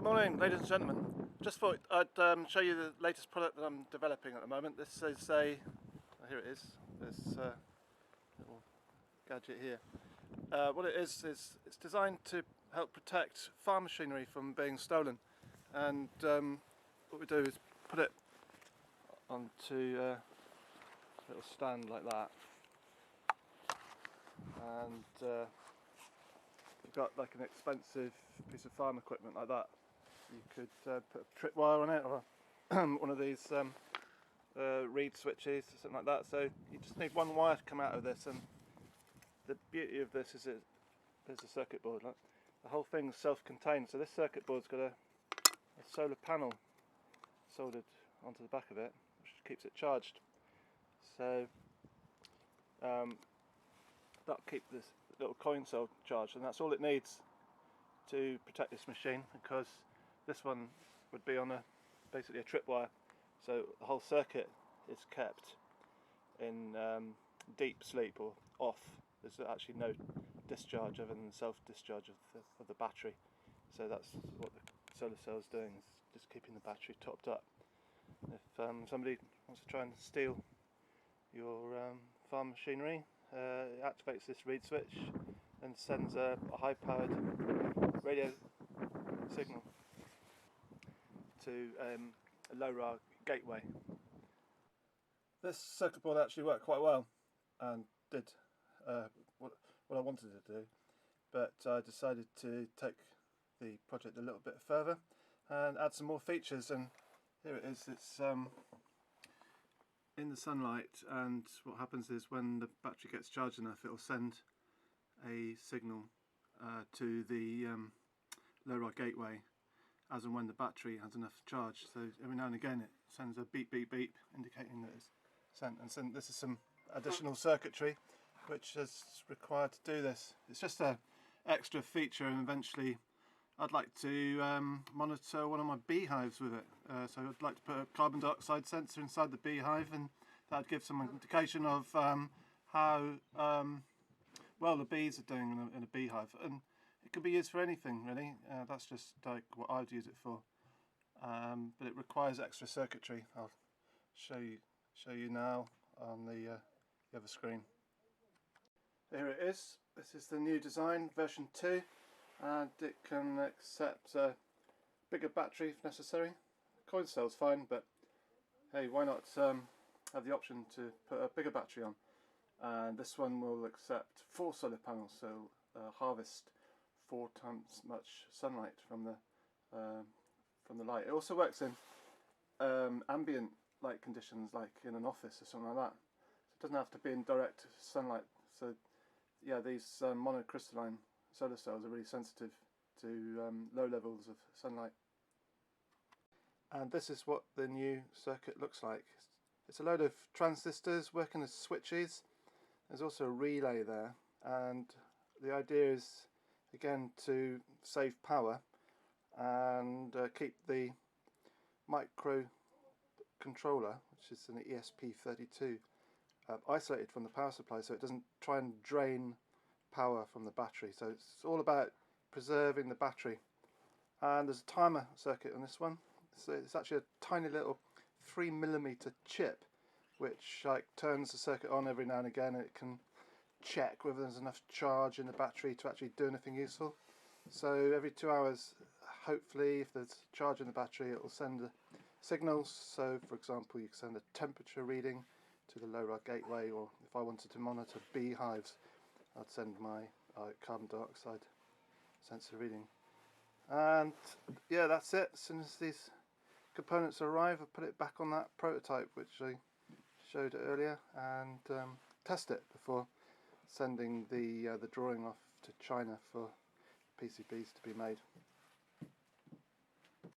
morning, ladies and gentlemen. Just thought I'd show you the latest product that I'm developing at the moment. This is here it is, this little gadget here. What it is it's designed to help protect farm machinery from being stolen. And what we do is put it onto a little stand like that. And you've got like an expensive piece of farm equipment like that. You could put a tripwire on it, or one of these reed switches or something like that. So you just need one wire to come out of this, and the beauty of this is there's a circuit board. Like, the whole thing's self-contained. So this circuit board's got a solar panel soldered onto the back of it, which keeps it charged. So that'll keep this little coin cell charged, and that's all it needs to protect this machine, because this one would be on basically a tripwire, so the whole circuit is kept in deep sleep or off. There's actually no discharge other than self-discharge of the battery. So that's what the solar cell is doing, is just keeping the battery topped up. If somebody wants to try and steal your farm machinery, it activates this reed switch and sends a high-powered radio signal to a LoRa gateway. This circuit board actually worked quite well and did what I wanted it to do, but I decided to take the project a little bit further and add some more features. And here it is. It's in the sunlight, and what happens is when the battery gets charged enough, it will send a signal to the LoRa gateway as and when the battery has enough charge. So every now and again it sends a beep beep beep indicating that it's sent. And so this is some additional circuitry which is required to do this. It's just an extra feature, and eventually I'd like to monitor one of my beehives with it. So I'd like to put a carbon dioxide sensor inside the beehive, and that'd give some indication of how well the bees are doing in a beehive. And it could be used for anything really. That's just like what I'd use it for. But it requires extra circuitry. I'll show you now on the other screen. Here it is. This is the new design, version 2, and it can accept a bigger battery if necessary. Coin cell's fine, but hey, why not have the option to put a bigger battery on? And this one will accept 4 solar panels, so harvest 4 times much sunlight from the light. It also works in ambient light conditions, like in an office or something like that. So it doesn't have to be in direct sunlight. So yeah, these monocrystalline solar cells are really sensitive to low levels of sunlight. And this is what the new circuit looks like. It's a load of transistors working as switches. There's also a relay there, and the idea is again to save power and keep the microcontroller, which is an ESP32, isolated from the power supply, so it doesn't try and drain power from the battery. So it's all about preserving the battery. And there's a timer circuit on this one. So it's actually a tiny little 3mm chip which like turns the circuit on every now and again, and it can check whether there's enough charge in the battery to actually do anything useful. So every 2 hours, hopefully, if there's charge in the battery, it will send a signal. So for example, you can send a temperature reading to the LoRa gateway, or if I wanted to monitor beehives, I'd send my carbon dioxide sensor reading. And yeah, that's it. As soon as these components arrive, I'll put it back on that prototype which I showed earlier, and test it before sending the drawing off to China for PCBs to be made.